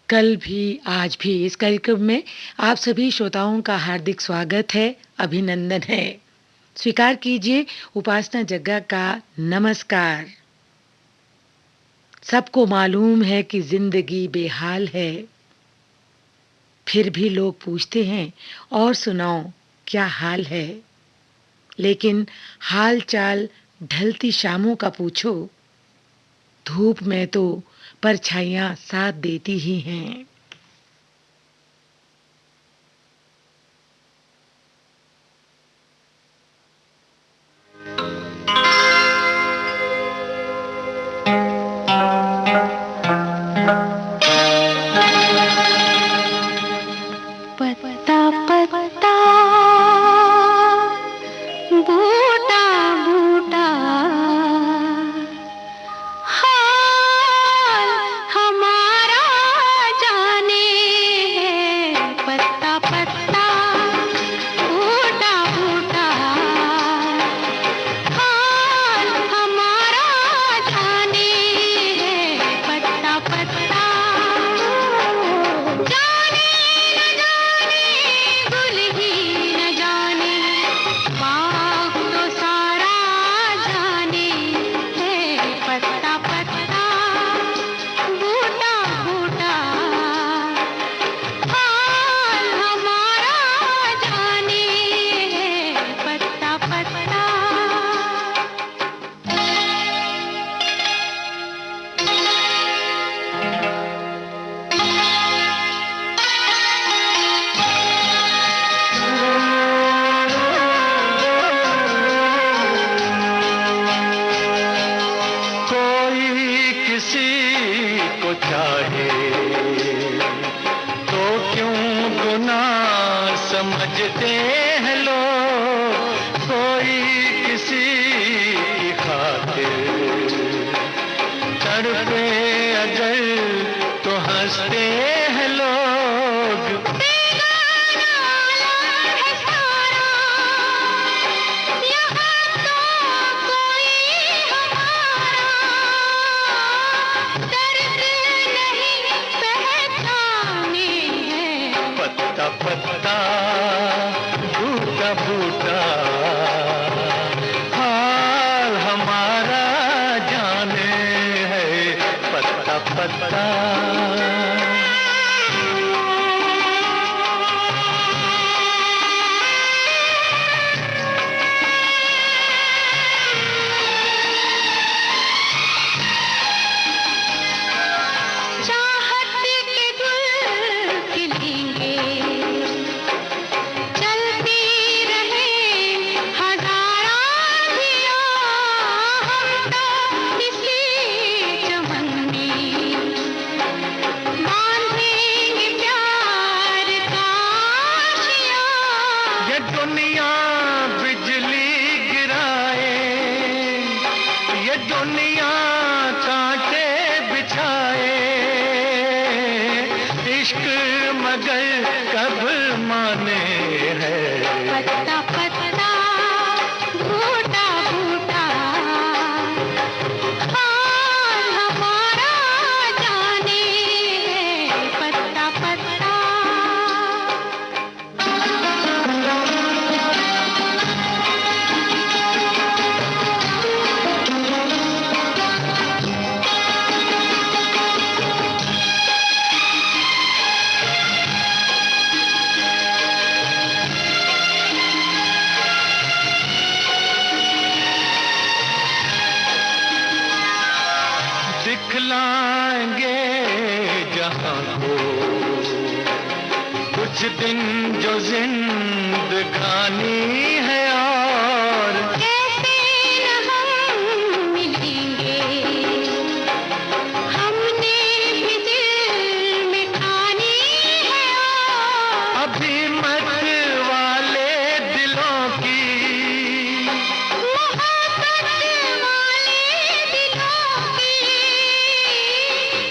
कल भी आज भी इस कार्यक्रम में आप सभी श्रोताओं का हार्दिक स्वागत है, अभिनंदन है। स्वीकार कीजिए उपासना जग्गा का नमस्कार। सबको मालूम है कि जिंदगी बेहाल है, फिर भी लोग पूछते हैं और सुनाओ क्या हाल है। लेकिन हाल चाल ढलती शामों का पूछो, धूप में तो परछाइयां साथ देती ही हैं। पत्ता पत्ता बूटा बूटा हाल हमारा जाने है। पत्ता पत्ता बूटा बूटा हाल हमारा जाने है। पत्ता पत्ता जाने न जाने भूल ही न जाने बाग तो सारा जाने है। पत्ता पत्ता बूटा बूटा हाल हमारा जाने है। पत्ता पत्ता कोई किसी को चाहे तो क्यों गुनाह समझते हैं लोग। कोई किसी की खातिर तड़पे अगर तो हंसते हैं लोग। बेगाना आलम है सारा, यहाँ तो कोई हमारा दर्द नहीं पहचाने हैं। पत्ता पत्ता बूटा बूटा हाल हमारा जाने है। पत्ता पत्ता चाहत के गुल खिलेंगे, चलती रहे हजारां दिया। हम तो इसी चमन में बांधेंगे प्यार का आशिया। ये दुनिया बिजली गिराए, ये दुनिया कांटे बिछाए। इश्क मगर कब माने हैं। पत्ता पत्ता बूटा बूटा हाल हमारा जाने है। पत्ता पत्ता दिखलाएंगे जहां को कुछ दिन जो जिंदगानी है। और कैसे न हम मिलेंगे, हमने भी दिल में ठानी है। और अभी मत वाले दिलों की मोहब्बत वाले दिलों की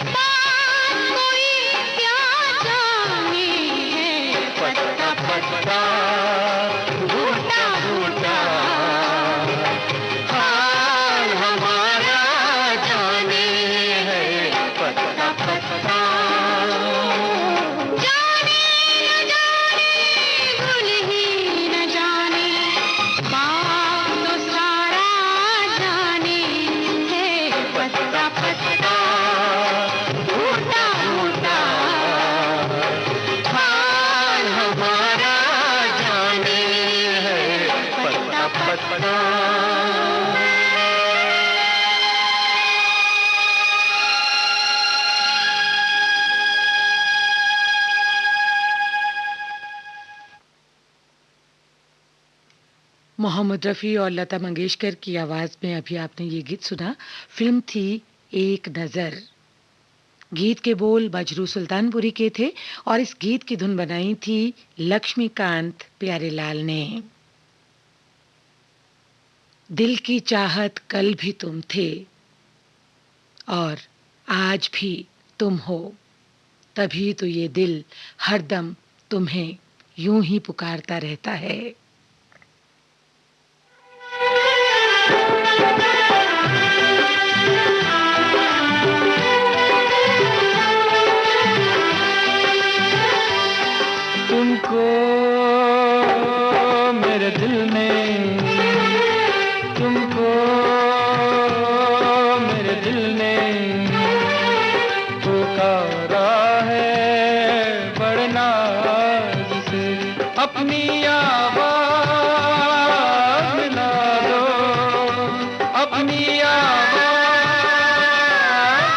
बात कोई क्या जाने है। पत्ता पत्ता बूटा बूटा मोहम्मद रफ़ी और लता मंगेशकर की आवाज में अभी आपने ये गीत सुना। फिल्म थी एक नजर। गीत के बोल बजरू सुल्तानपुरी के थे और इस गीत की धुन बनाई थी लक्ष्मीकांत प्यारेलाल ने। दिल की चाहत कल भी तुम थे और आज भी तुम हो, तभी तो ये दिल हरदम तुम्हें यूं ही पुकारता रहता है। तुमको मेरे दिल ने, तुमको मेरे दिल ने पुकारा है बड़े नाज से। अपनी आवाज मिला दो, अपनी आवाज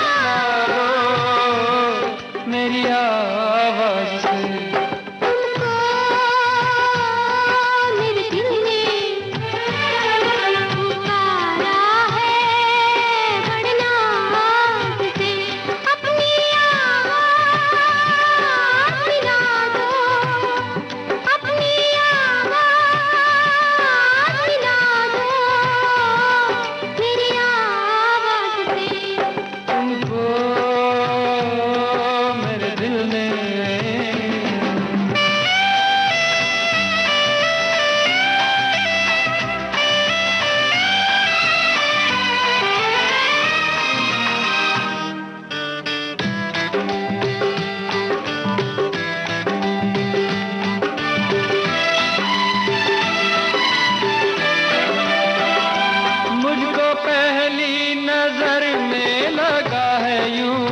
मिला दो मेरी आवाज से। तुमको मेरे दिल ने पुकारा है बड़े नाज से। अपनी आवाज मिला दो, अपनी आवाज मिला दो मेरी आवाज से। तुमको मेरे दिल ने। मुझको पहली नजर में लगा है यूं,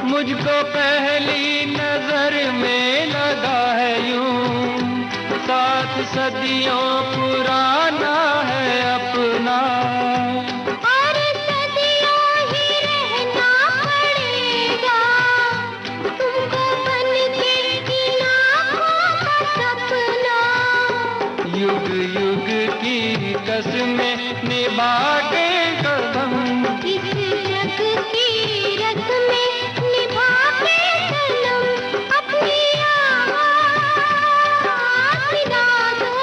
मुझको पहली नजर में लगा है यूं। 7 सदियों पुराना है अपना, और सदियों ही रहना पड़ेगा तुमको बन के इन आँखों का सपना। युग युग की कसमें निभा के कदम। इस जग की रस्में निभा के सनम। अपनी आवाज मिला दो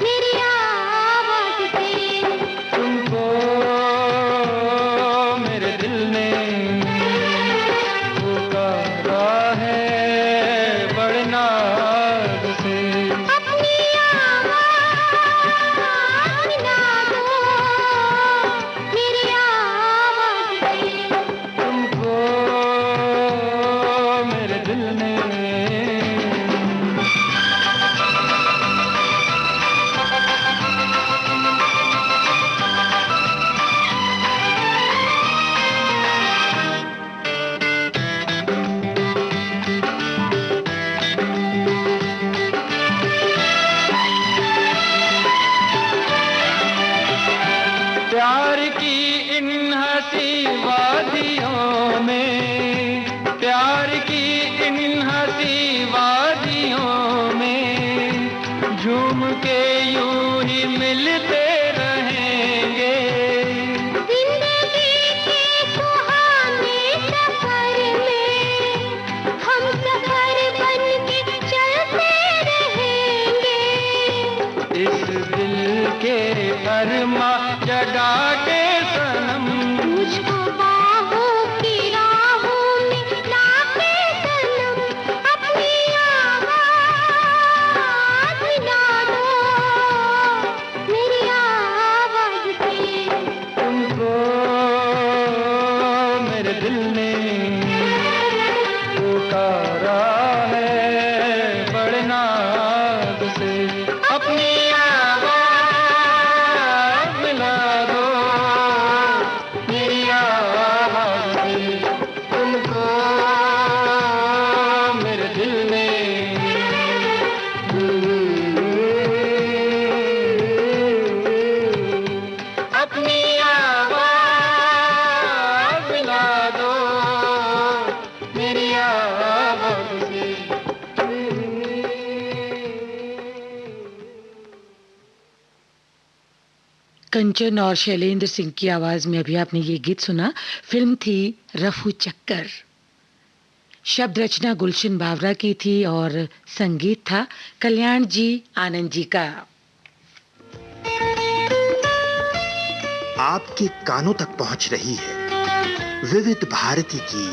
मेरी आवाज से। तुमको मेरे दिल ने पुकारा है बड़े नाज से। अपनी आवाज मिला दो कंचन और शैलेंद्र सिंह की आवाज में अभी आपने ये गीत सुना। फिल्म थी रफू चक्कर। शब्द रचना गुलशन बावरा की थी और संगीत था कल्याण जी आनंद जी का। आपके कानों तक पहुंच रही है विविध भारती की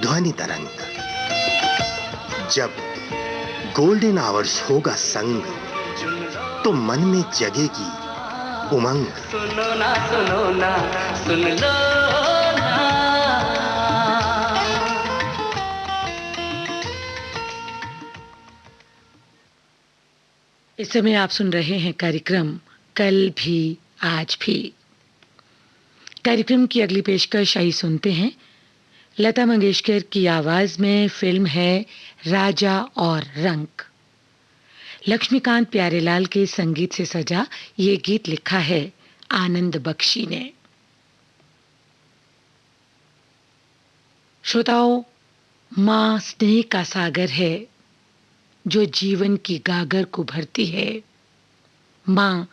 ध्वनि तरंग। जब गोल्डन आवर्स होगा संग, तो मन में जगेगी उमंग। सुनो ना सुन लो ना। इस समय आप सुन रहे हैं कार्यक्रम कल भी आज भी। कार्यक्रम की अगली पेशकश आई सुनते हैं। लता मंगेशकर की आवाज में फिल्म है राजा और रंक। लक्ष्मीकांत प्यारेलाल के संगीत से सजा ये गीत लिखा है आनंद बख्शी ने। श्रोताओं, मां स्नेह का सागर है जो जीवन की गागर को भरती है। मां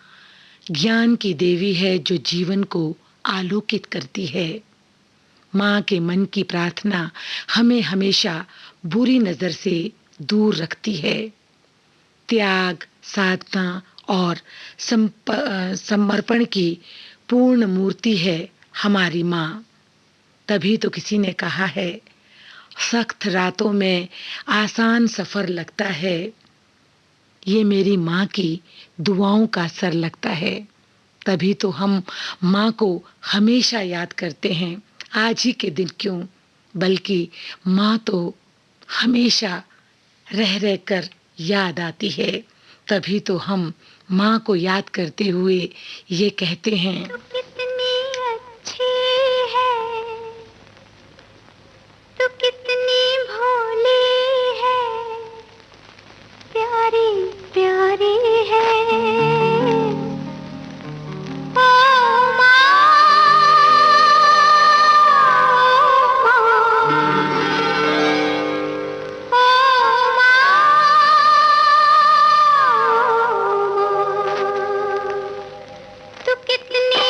ज्ञान की देवी है जो जीवन को आलोकित करती है। मां के मन की प्रार्थना हमें हमेशा बुरी नजर से दूर रखती है। त्याग, साधना और समर्पण की पूर्ण मूर्ति है हमारी मां। तभी तो किसी ने कहा है, सख्त रातों में आसान सफर लगता है, ये मेरी मां की दुआओं का असर लगता है। तभी तो हम मां को हमेशा याद करते हैं, आज ही के दिन क्यों, बल्कि मां तो हमेशा रह रह कर याद आती है। तभी तो हम मां को याद करते हुए ये कहते हैं, तू कितनी अच्छी है, तू कितनी भोली है, प्यारी प्यारी है। ओ माँ, तू कितनी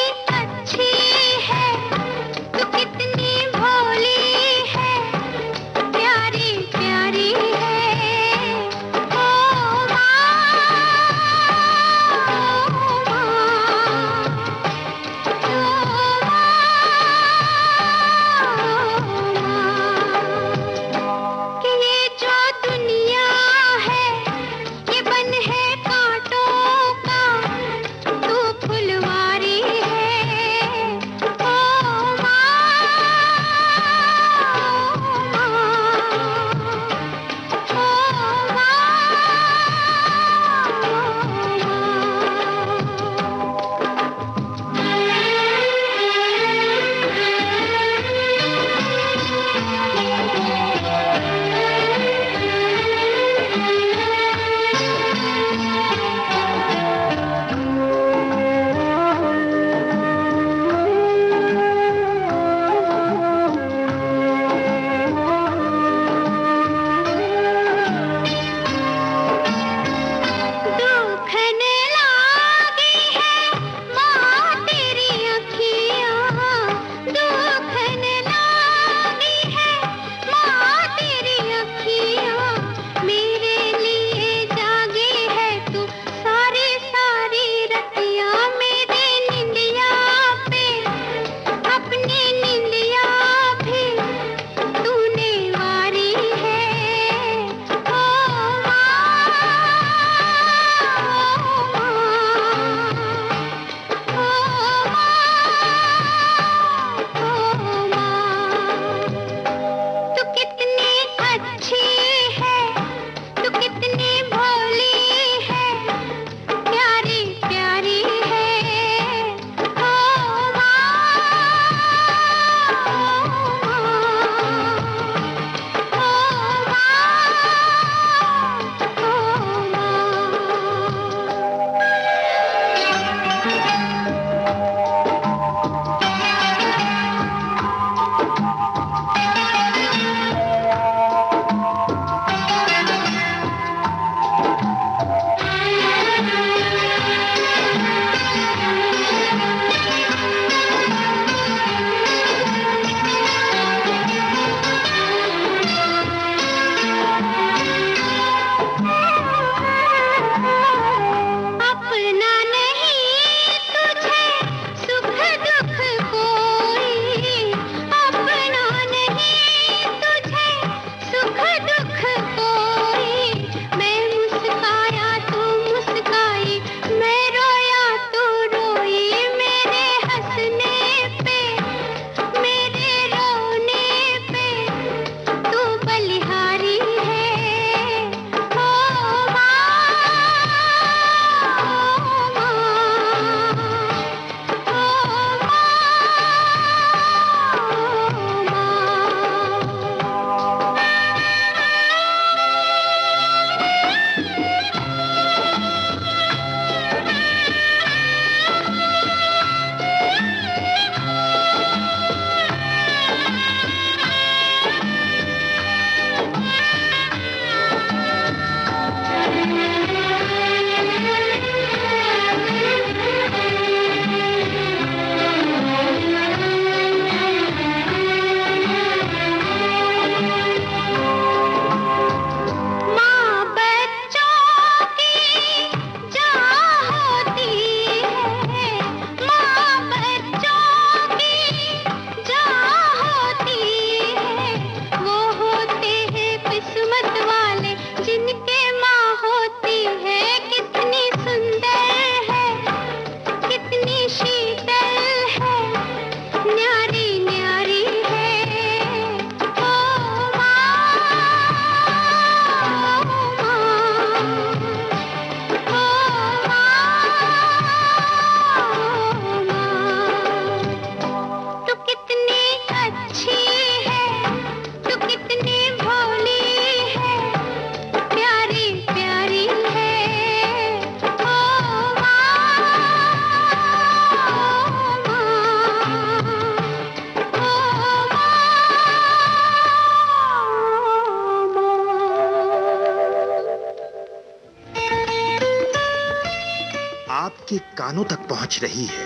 आपके कानों तक पहुंच रही है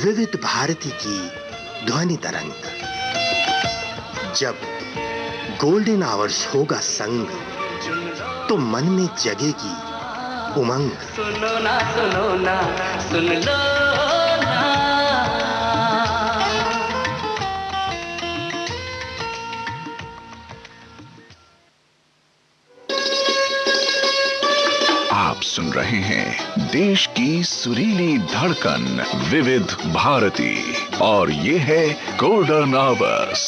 विविध भारती की ध्वनि तरंग। जब गोल्डन आवर्स होगा संग, तो मन में जगेगी उमंग। सुनो ना सुन लो ना। आप सुन रहे हैं देश की सुरीली धड़कन विविध भारती, और ये है गोल्डन आवर्स।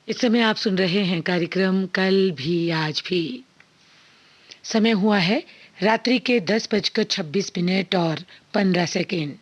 इस समय आप सुन रहे हैं कार्यक्रम कल भी आज भी। समय हुआ है रात्रि के 10:26 और 15 सेकेंड।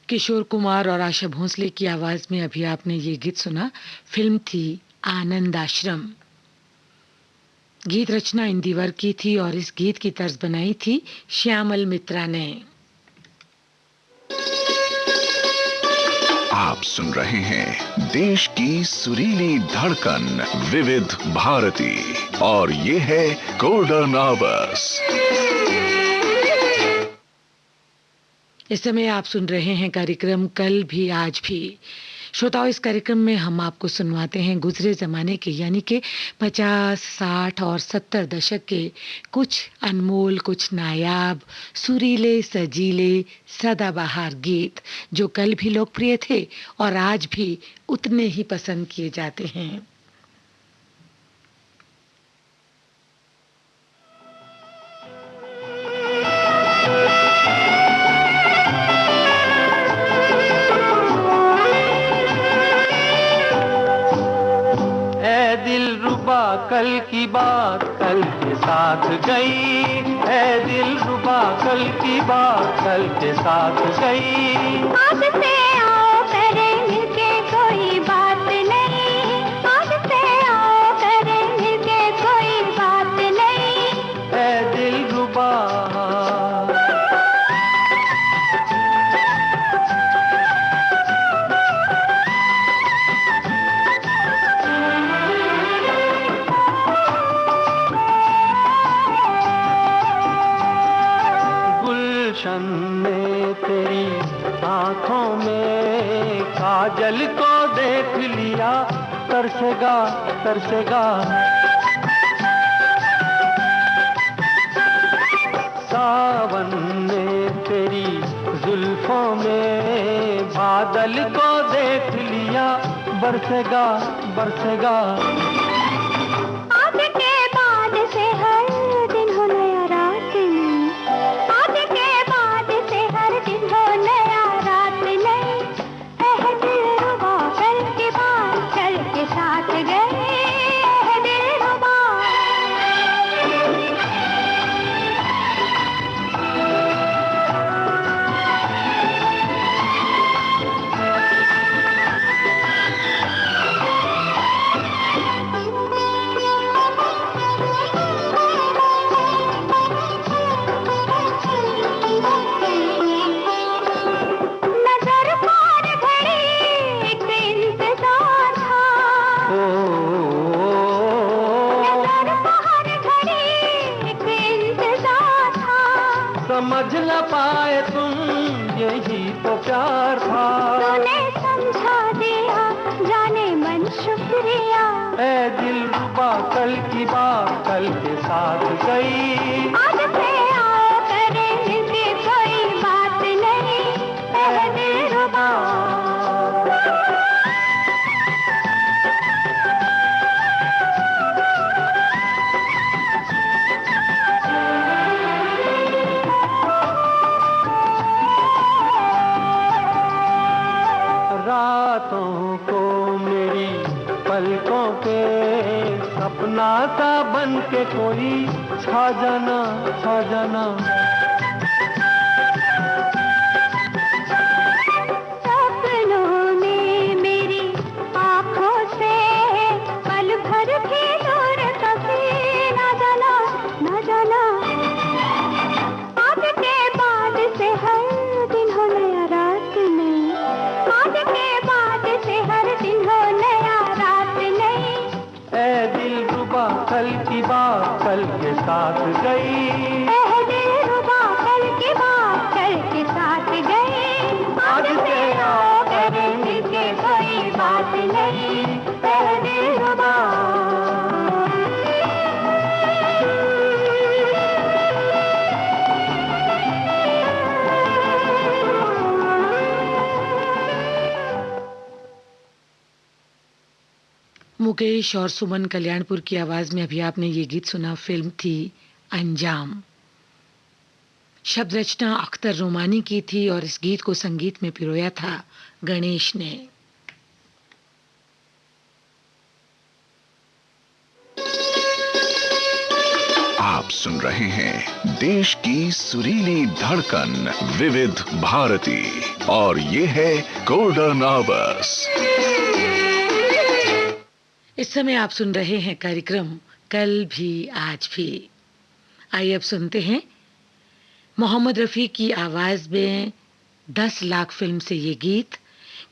किशोर कुमार और आशा भोसले की आवाज में अभी आपने ये गीत सुना। फिल्म थी आनंद आश्रम। गीत रचना इंदिवर की थी और इस गीत की तर्ज बनाई थी श्यामल मित्रा ने। आप सुन रहे हैं देश की सुरीली धड़कन विविध भारती और ये है गोल्डन आवर्स। इस समय आप सुन रहे हैं कार्यक्रम कल भी आज भी। श्रोताओं, इस कार्यक्रम में हम आपको सुनवाते हैं गुजरे जमाने के यानी कि 50, 60 और 70 दशक के कुछ अनमोल, कुछ नायाब, सुरीले, सजीले, सदाबहार गीत जो कल भी लोकप्रिय थे और आज भी उतने ही पसंद किए जाते हैं। कल की बात कल के साथ गई, ऐ दिल रुबा कल की बात कल के साथ गई। आज से आओ करें मिलके कोई बात नहीं, आज से आओ करें मिलके कोई बात नहीं, ऐ दिल रुबा। में तेरी आँखों में काजल को देख लिया, तरसेगा तरसेगा। सावन में तेरी जुल्फों में बादल को देख लिया, बरसेगा बरसेगा। आज के बाद से हर दिन हो नया रात में, आज के बाद से हर दिन हो नया रात नहीं, ऐ दिल रुबा कल के बाद कल के साथ गए, ऐ दिल रुबा। समझ न पाए तुम यही तो प्यार था, तूने समझा दिया जाने मन शुक्रिया, ऐ दिल रुबा कल की बात कल के साथ गई। आज से आओ करें मिलके कोई बात नहीं, ऐ दिल रुबा। रातों को मेरी पलकों पे सपना सा बन के कोई छा जाना छा जाना। सपनों में मेरी आँखों से पल भर भी दूर कभी ना जाना ना जाना। आज के बाद से हर दिन हो नया रात में, आज के बाद से हर दिन हो नया रात नहीं, ऐ दिल रुबा कल की बात कल के साथ गई, ऐ दिल रुबा कल की बात कल के साथ गई। आज से आओ करें मिलके कोई बात नहीं, ऐ दिल रुबा। मुकेश और सुमन कल्याणपुर की आवाज में अभी आपने ये गीत सुना। फिल्म थी अंजाम। शब्द रचना अख्तर रोमानी की थी और इस गीत को संगीत में पिरोया था गणेश ने। आप सुन रहे हैं देश की सुरीली धड़कन विविध भारती और ये है गोल्डन आवर्स। इस समय आप सुन रहे हैं कार्यक्रम कल भी आज भी। आइए अब सुनते हैं मोहम्मद रफ़ी की आवाज में 10 लाख फिल्म से ये गीत।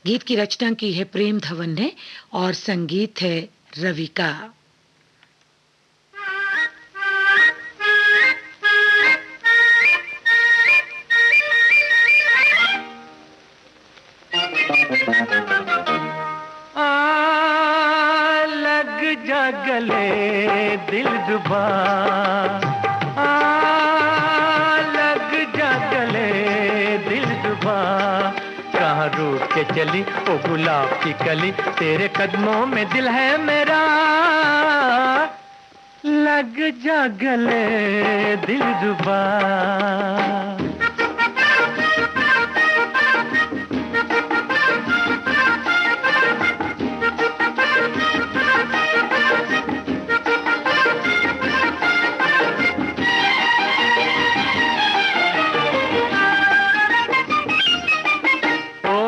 गीत की रचना की है प्रेम धवन ने और संगीत है रवि का। लग जा गले दिल रुबा, लग जा गले दिल रुबा, कहाँ रूठ के चली ओ गुलाब की कली, तेरे कदमों में दिल है मेरा, लग जा गले दिल रुबा।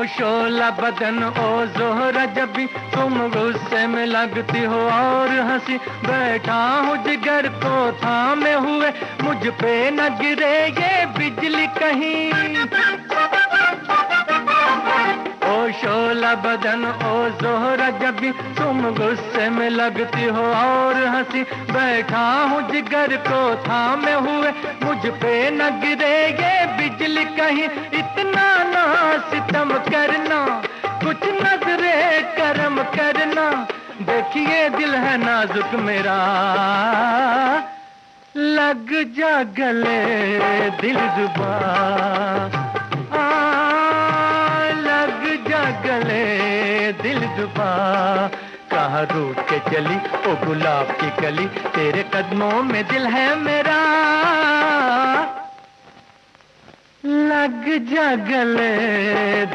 शोला बदन ओ जोहरा जब भी तुम गुस्से में लगती हो और हंसी, बैठा हूँ जिगर को थामे हुए, मुझ पे न गिरे ये बिजली कहीं। ओ शोला बदन ओ जोहरा जब भी तुम गुस्से में लगती हो और हंसी, बैठा हूँ जिगर को थामे हुए, मुझ पे न गिरे ये बिजली कहीं। इतना ना सितम करना, कुछ नजरे करम करना, देखिए दिल है नाजुक मेरा, लग जा गले दिल रुबा, लग जा गले दिल रुबा, कहाँ रूठ के चली ओ गुलाब की कली, तेरे कदमों में दिल है मेरा, लग जा गले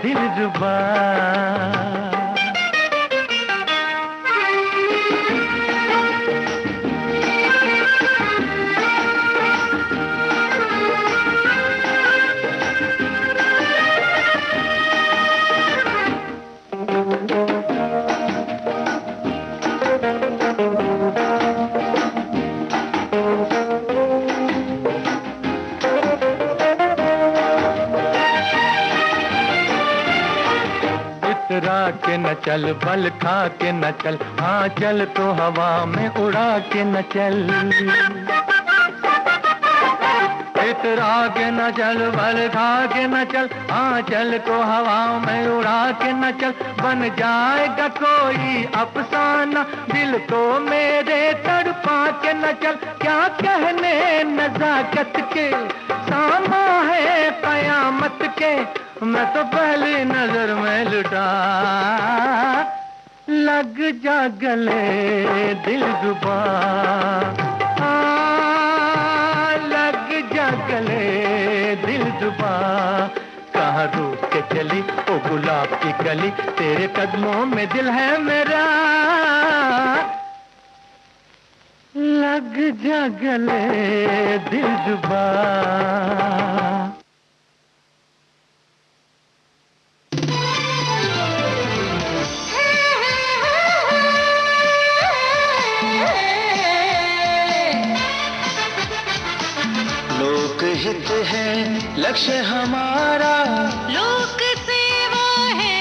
दिल रुबा। के न चल बल खा के न चल, हाँ चल तो हवा में उड़ा के न चल, इतरा के न चल बल खा के न चल, हाँ चल तो हवा में उड़ा के न चल, बन जाएगा कोई अफसाना, दिल को मेरे तड़पा के न चल, क्या कहने नजाकत के सामा है कयामत के, मैं तो पहली नजर में लुटा, लग जा गले दिल रुबा, लग जा गले दिल रुबा, कहाँ रूठ के चली ओ गुलाब की कली, तेरे कदमों में दिल है मेरा, लग जा गले दिल रुबा। हित है लक्ष्य हमारा, लोक सेवा है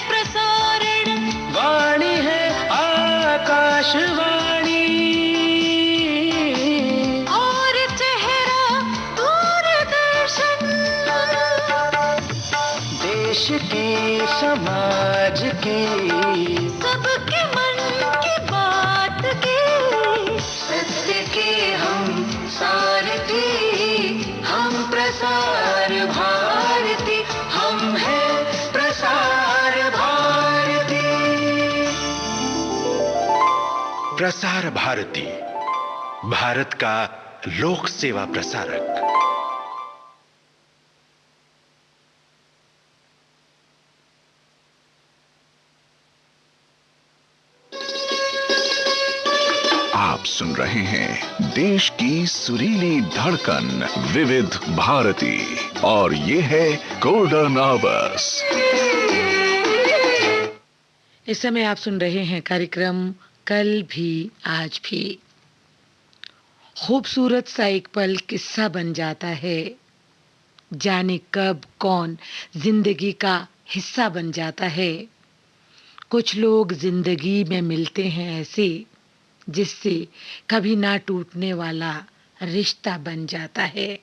प्रसारण, वाणी है आकाशवाणी, और चेहरा दूरदर्शन, देश की समाज की सबके मन की बात की, सत्य के हम सारथी, हम प्रसार भारती, हम हैं प्रसार भारती। प्रसार भारती, भारत का लोक सेवा प्रसारक। आप सुन रहे हैं देश की सुरीली धड़कन विविध भारती और ये है गोल्डन आवर्स। इस समय आप सुन रहे हैं कार्यक्रम कल भी आज भी। खूबसूरत सा एक पल किस्सा बन जाता है। जाने कब कौन जिंदगी का हिस्सा बन जाता है। कुछ लोग जिंदगी में मिलते हैं ऐसे, जिससे कभी ना टूटने वाला रिश्ता बन जाता है।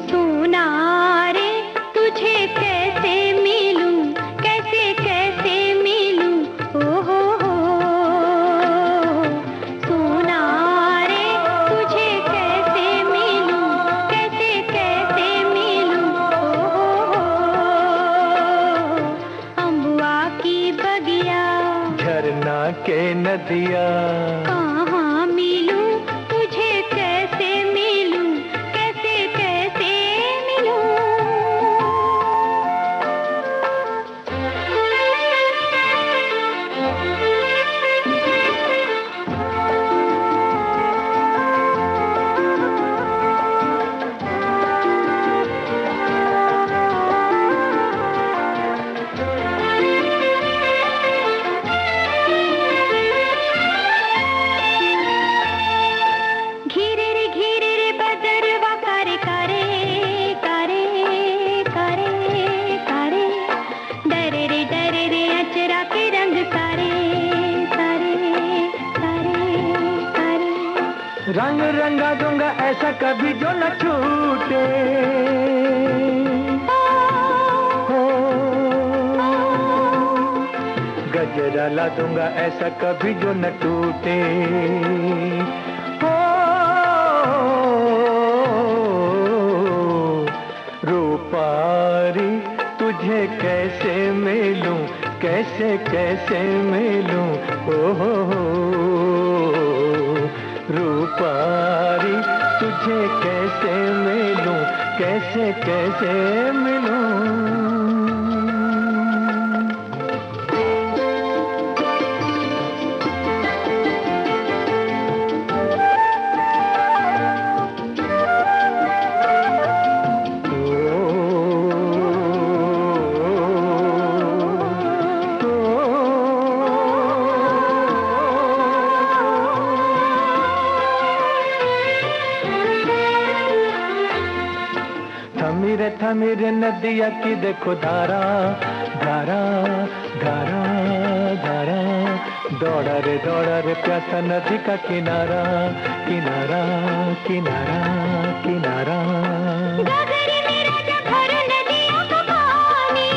सोना रे तुझे कैसे मिलूं, कैसे कैसे मिलूं, ओ हो। सोना रे तुझे कैसे मिलूं, कैसे कैसे मिलूं, ओ हो। अम्बुआ की बगिया, झरना के नदिया, कहाँ मिलूं तुझे कैसे मिलूं, कैसे कैसे मिलूं। घिरे रे बदरवा करे करे करे करे करे। डरे रे अचरा के रंग सारे सारे सारे सारे। रंग रंगा दूंगा ऐसा कभी जो न छूटे, हो गजरा ला दूंगा ऐसा कभी जो न टूटे, हो रूपारी तुझे कैसे मिलूं, कैसे कैसे मिलूं, ओ हो रूपारी तुझे कैसे मिलूं, कैसे कैसे मिलूं। थमीरे नदिया की देखो धारा धारा धारा धारा। दौड़ा रे प्यासा नदी का किनारा किनारा किनारा किनारा। गगरी मेरा जब भर नदियों का पानी,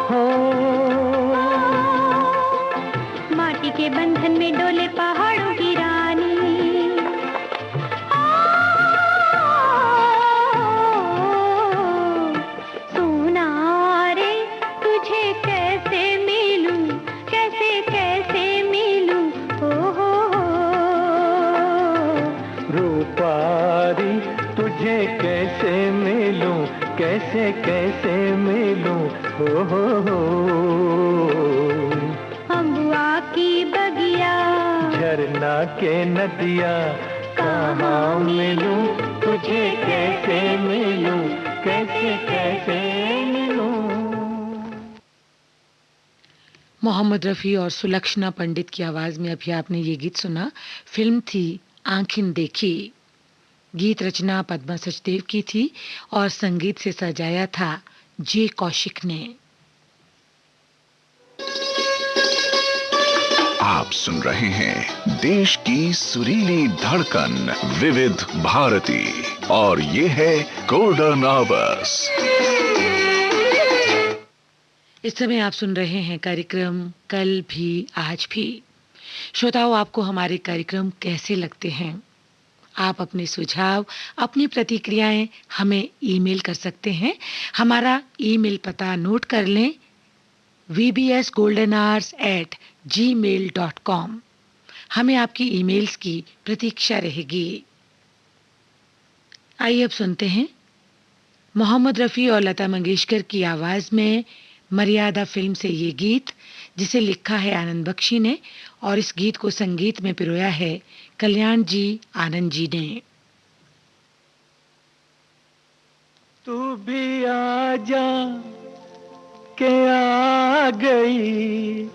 हो माटी के बंधन में डोले पहाड़ों की रानी। सोना रे तुझे कैसे मिलूं, कैसे कैसे मिलूं, ओ हो। रूपारी तुझे कैसे मिलूं, कैसे कैसे मिलूं, हो अम्बुआ की बगिया, झरना के नदिया, कहाँ मिलूं तुझे कैसे मिलूं, कैसे कैसे मिलूं। मोहम्मद रफ़ी और सुलक्षणा पंडित की आवाज में अभी आपने ये गीत सुना। फिल्म थी आंखें देखी। गीत रचना पद्मा सचदेव की थी और संगीत से सजाया था जे कौशिक ने। आप सुन रहे हैं देश की सुरीली धड़कन विविध भारती और ये है गोल्डन आवर्स। इस समय आप सुन रहे हैं कार्यक्रम कल भी आज भी। श्रोताओं, आपको हमारे कार्यक्रम कैसे लगते हैं? आप अपने सुझाव, अपनी प्रतिक्रियाएं हमें ईमेल कर सकते हैं। हमारा ईमेल पता नोट कर लें, vbsgoldenhours@gmail.com। हमें आपकी ईमेल्स की प्रतीक्षा रहेगी। आइए अब सुनते हैं मोहम्मद रफ़ी और लता मंगेशकर की आवाज में मर्यादा फिल्म से ये गीत, जिसे लिखा है आनंद बख्शी ने और इस गीत को संगीत में पिरोया है कल्याण जी आनंद जी ने। तू भी आ जा के आ गई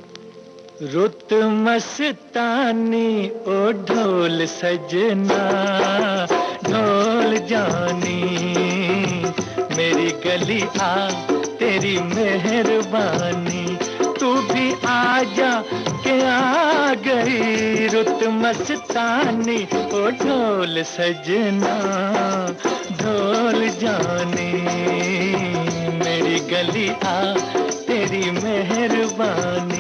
रुत मस्तानी, ओ ढोल सजना ढोल जानी, मेरी गली आ तेरी मेहरबानी। तू भी आ जा के आ गई रुत मस्तानी, ओ ढोल सजना ढोल जानी, मेरी गली आ तेरी मेहरबानी।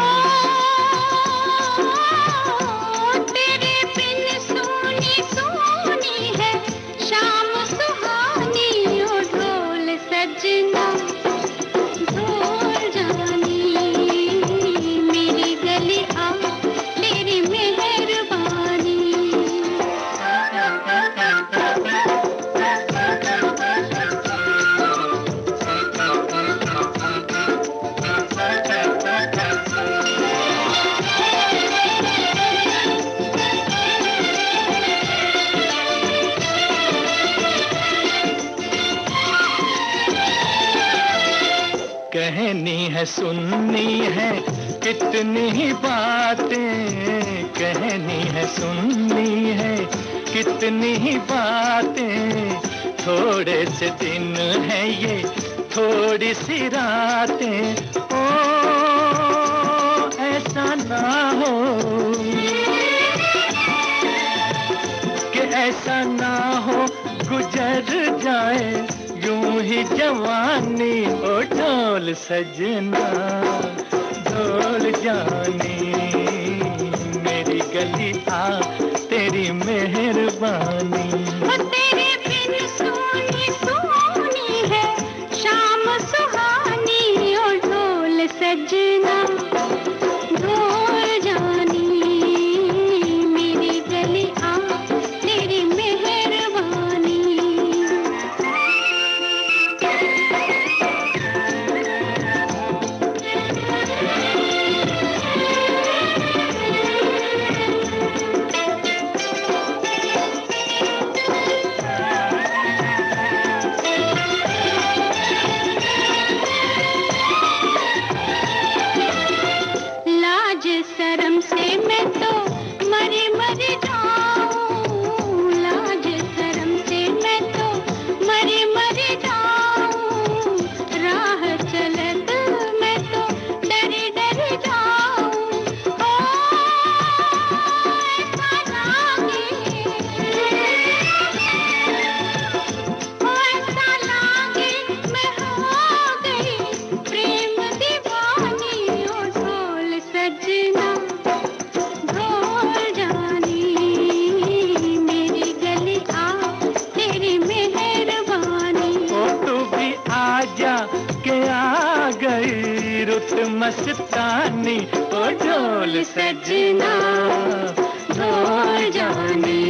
तेरे बिन सोनी सोनी है शाम सुहानी, ओ ढोल सजना ढोल जानी, मेरी गली आ तेरी मेहरबानी। कहनी है सुननी है कितनी ही बातें, कहनी है सुननी है कितनी ही बातें, थोड़े से दिन है ये थोड़ी सी रातें, ओ ऐसा ना हो कि ऐसा ना हो गुजर जाए यूं ही जवानी, ओ ढोल सजना ढोल जानी, मेरी गली आ तेरी मेहरबानी। तेरे बिन सोनी सोनी है शाम सुहानी, ओ ढोल सजना ढोल जानी, मेरी गली आ तेरी मेहरबानी। लाज शर्म से मैं तो मरी मरी जाऊं, लाज शर्म से मैं तो मरी मरी जाऊं, राह चलत मैं तो डरी डरी जाऊं, ओ ऐसा लागे, ओ ऐसा लागे मैं हो गई प्रेम दीवानी, ओ ढोल सजना ढोल जानी, मेरी गली आ तेरी मेहरबानी। ओ तू भी आ जा के आ गई रुत मस्तानी, ओ ढोल सजना ढोल जानी,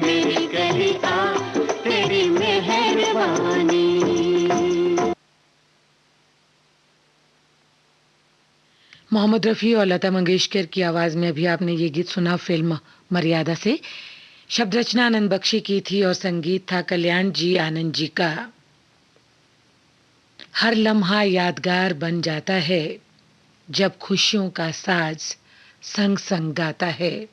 मेरी गली आ तेरी मेहरबानी। मोहम्मद रफ़ी और लता मंगेशकर की आवाज में अभी आपने ये गीत सुना फिल्म मर्यादा से। शब्द रचना आनंद बख्शी की थी और संगीत था कल्याण जी आनंद जी का। हर लम्हा यादगार बन जाता है जब खुशियों का साज संग संग गाता है।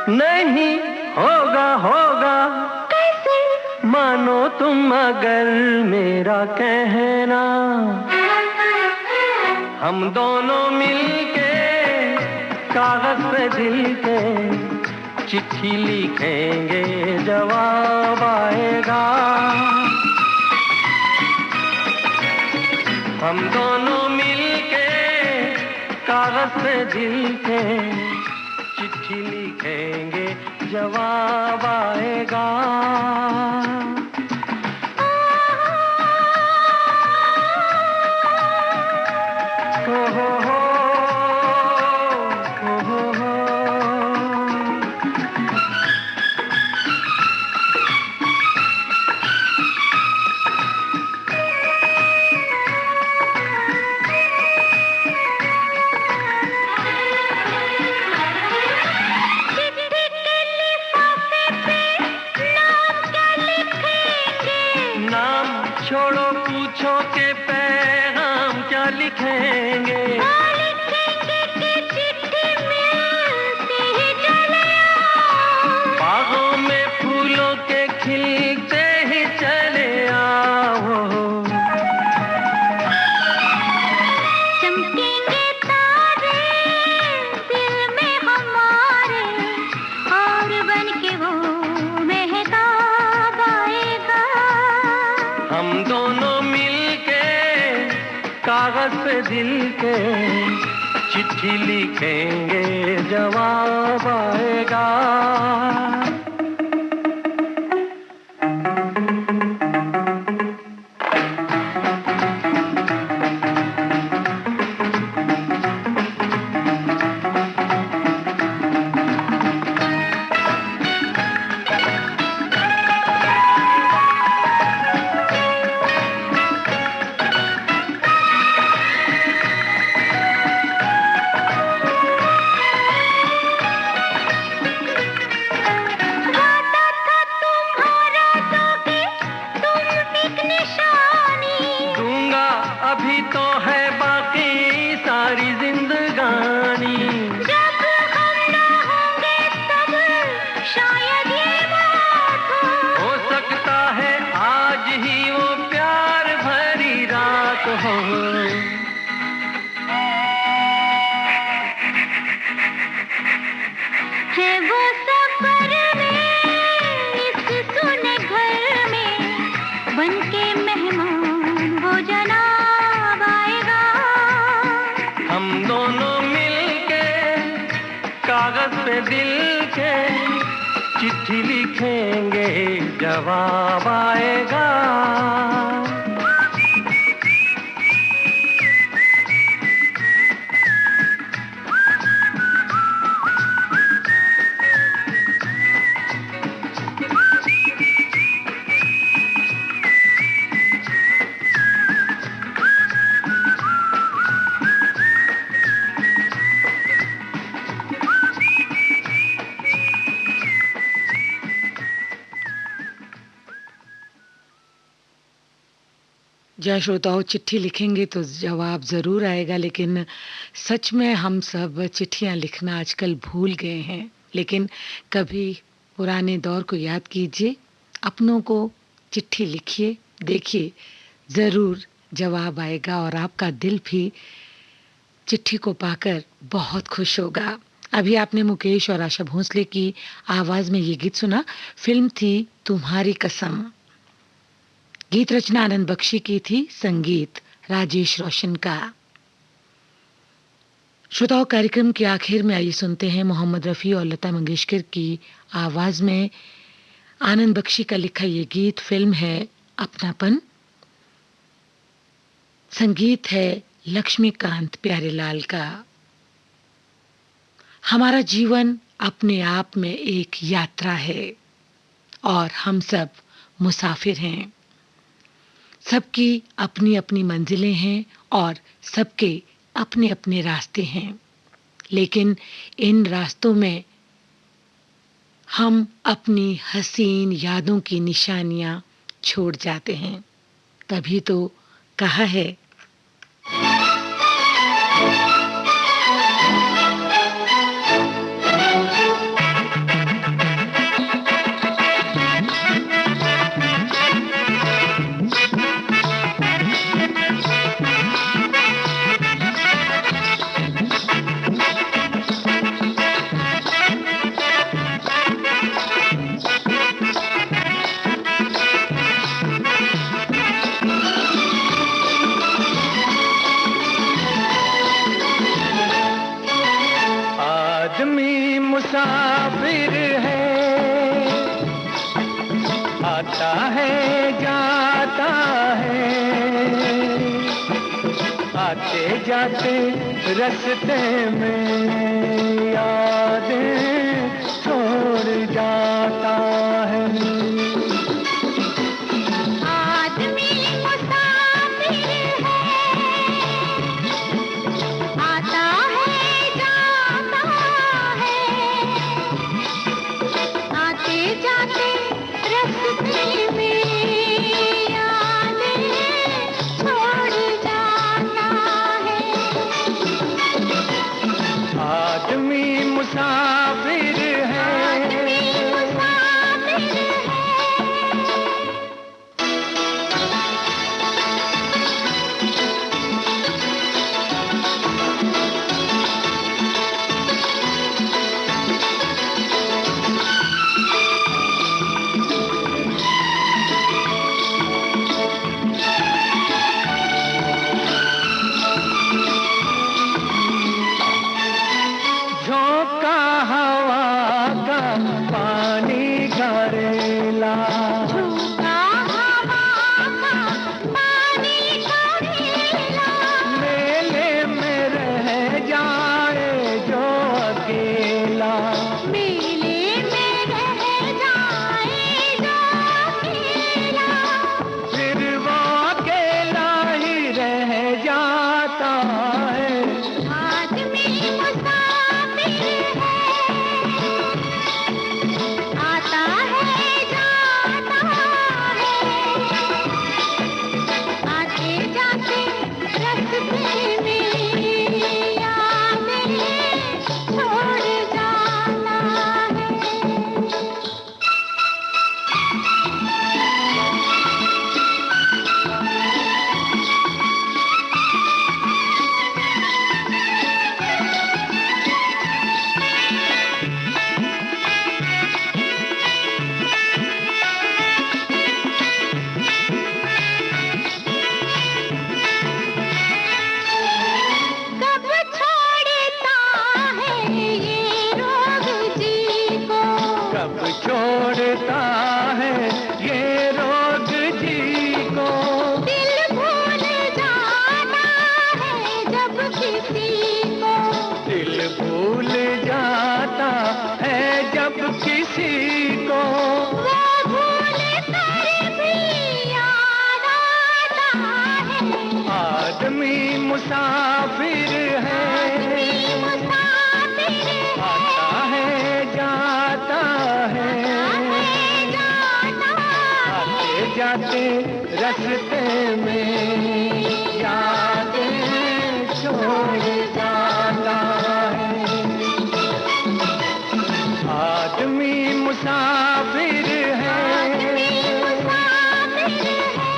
नहीं होगा होगा मानो तुम अगर मेरा कहना, हम दोनों मिलके कागज पे दिल के चिट्ठी लिखेंगे जवाब आएगा। हम दोनों मिलके कागज पे दिल के चिट्ठी लिखेंगे, जवाब आएगा। छोड़ो पूछो के पैगाम क्या लिखेंगे, चिट्ठी मिलती ही चले आओ, बागों में फूलों के खिलते ही चले आओ। चमकेंगे तारे दिल में हमारे, और बन के वो महताब आएगा। हम दोनों मिलके कागज पे दिल के चिट्ठी लिखेंगे, जवाब आएगा। अभी तो है बाकी सारी जिंदगानी, जब हम ना होंगे तब शायद ये बात हो सकता है आज ही वो प्यार भरी रात हो। है वो सफर में इस सुने घर में, बनके मेहमान वो जनाब आएगा। हम दोनों मिलके कागज पे दिल के चिट्ठी लिखेंगे, जवाब आएगा। जय श्रोताओं, चिट्ठी लिखेंगे तो जवाब ज़रूर आएगा, लेकिन सच में हम सब चिट्ठियां लिखना आजकल भूल गए हैं। लेकिन कभी पुराने दौर को याद कीजिए, अपनों को चिट्ठी लिखिए, देखिए ज़रूर जवाब आएगा और आपका दिल भी चिट्ठी को पाकर बहुत खुश होगा। अभी आपने मुकेश और आशा भोंसले की आवाज़ में ये गीत सुना। फिल्म थी तुम्हारी कसम। गीत रचना आनंद बख्शी की थी, संगीत राजेश रोशन का। श्रोताओं, कार्यक्रम के आखिर में आइए सुनते हैं मोहम्मद रफ़ी और लता मंगेशकर की आवाज में आनंद बख्शी का लिखा ये गीत। फिल्म है अपनापन, संगीत है लक्ष्मीकांत प्यारेलाल का। हमारा जीवन अपने आप में एक यात्रा है और हम सब मुसाफिर हैं। सबकी अपनी अपनी मंजिलें हैं और सबके अपने अपने रास्ते हैं, लेकिन इन रास्तों में हम अपनी हसीन यादों की निशानियां छोड़ जाते हैं। तभी तो कहा है आता है जाता है, आते जाते रास्ते में यादें छोड़ जाता है। आदमी मुसाफिर है, आता है जाता है, आते जाते रास्ते में यादें छोड़ जाता है। आदमी मुसाफिर है, आदमी मुसाफिर है। झोंका हवा का पानी घरेला, झोंका हवा का पानी करेला, मेले में रह जाए जो अकेला, मेले में रह जाए जो अकेला, फिर वो अकेला ही रह जाता है। आदमी मुसाफिर है, आता है जाता है, आते जाते रास्ते में यादें छोड़ जाता है। कब छोड़ता है ये रोग जी को, कब छोड़ता है ये रोग जी को, दिल भूल जाता है जब किसी को, दिल भूल जाता है जब किसी को, वो भूल कर भी याद आता है। आदमी मुसाफिर है, आदमी मुसाफिर है, आता है जाता है, जाता है, आते जाते रास्ते में यादें छोड़ जाता है। आदमी मुसाफिर है, आदमी मुसाफिर है।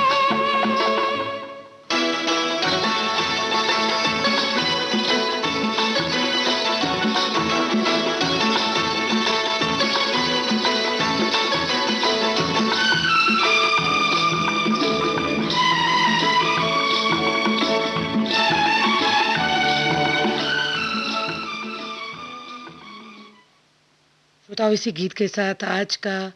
श्रोताओं, इसी गीत के साथ आज का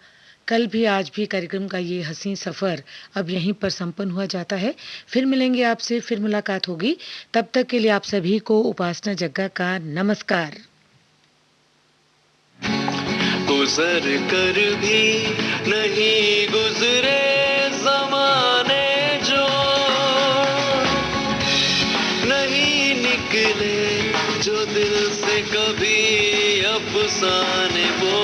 कल भी आज भी कार्यक्रम का ये हसीन सफर अब यहीं पर संपन्न हुआ जाता है। फिर मिलेंगे आपसे, फिर मुलाकात होगी। तब तक के लिए आप सभी को उपासना जग्गा का नमस्कार। गुजर कर भी नहीं गुजरे जमाने जो, नहीं निकले जो दिल से कभी अफसाने वो।